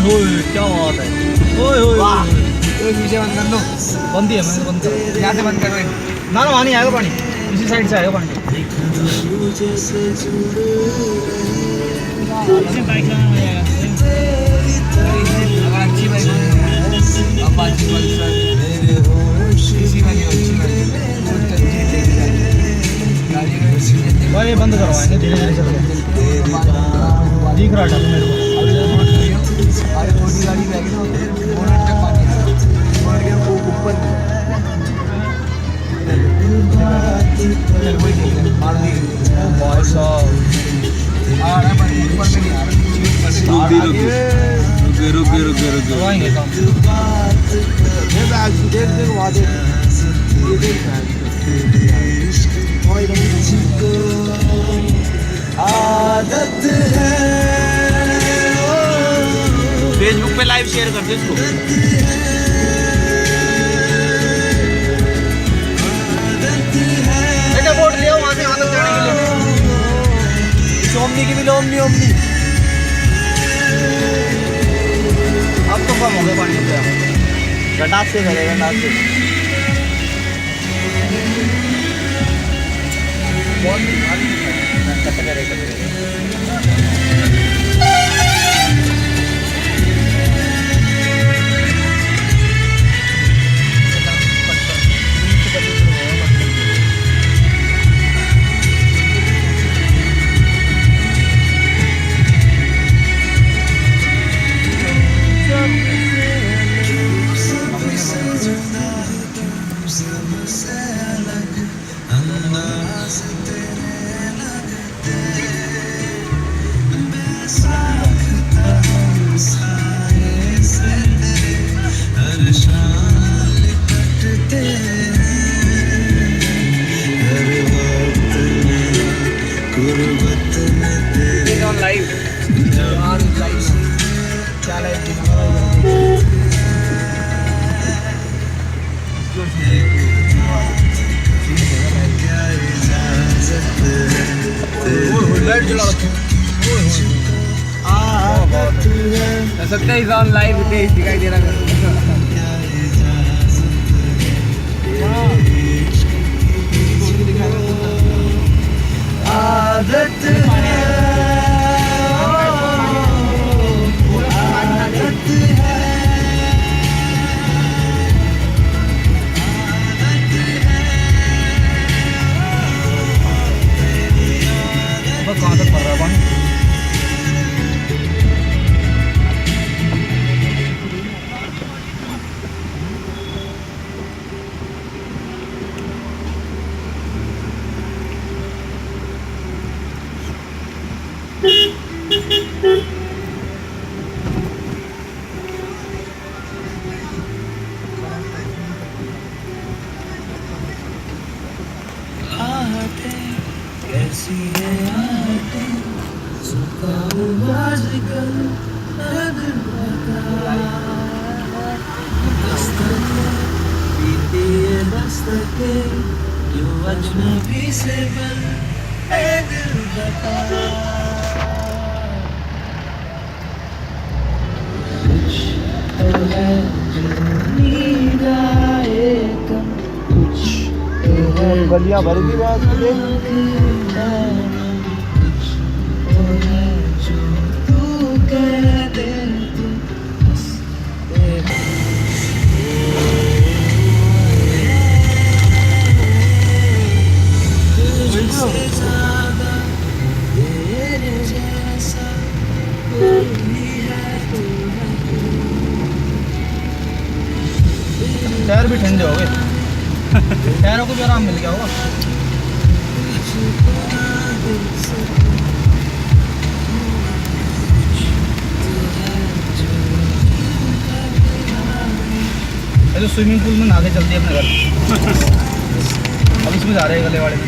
होए क्या बात है। ओए होए वाह। एक नीचे बंद कर लो। बंद ही है, मैंने तो बंद करा। यहाँ से बंद करो। ना ना वहाँ नहीं आएगा पानी, इसी साइड से आएगा पानी। इसमें बाइक चलाना हो जाएगा। अगर अच्छी बाइक है अपाची पल्सर किसी में नहीं अच्छी बाइक भाई ये बंद करवाएंगे धीरे धीरे चल के। दिख रहा था मेरे को। अरे छोटी गाड़ी में बोनट तक पानी आ रहा है बोनट के ऊपर चल वही देख ले मार दी भाई साहब आ रहा है पर ऊपर में नहीं आ रहा रुके। करवाएंगे काम। ये बैग देख देख वहाँ देख ये देख आदत है फेसबुक पे लाइव शेयर कर दो इसको बेटा बोट लिया वहाँ से यहाँ तक जाने के लिए। ओमनी की भी लो ओमनी अब तो कम हो गया पानी का। गटास से करेगा गटास से बहुत भारी करेगा लाइव क्या लाइव लाइट जला रखी सकता है ऑन लाइव दिखाई दे रहा है आदत कहाँ तक पड़ रहा है पानी। कैसी है आते सुखा हुआ जिगर बीती है दस्तके जो अजनबी से बन ए दिल बता कुछ तो है जो नींद आए कम कुछ तो है गलियां भर गई बात मुझे टायर भी ठंडे हो गए। टायरों को भी आराम मिल गया होगा। तो स्विमिंग पूल में नहा के चलती है अपने घर। अब इसमें जा रहे हैं गले वाले में।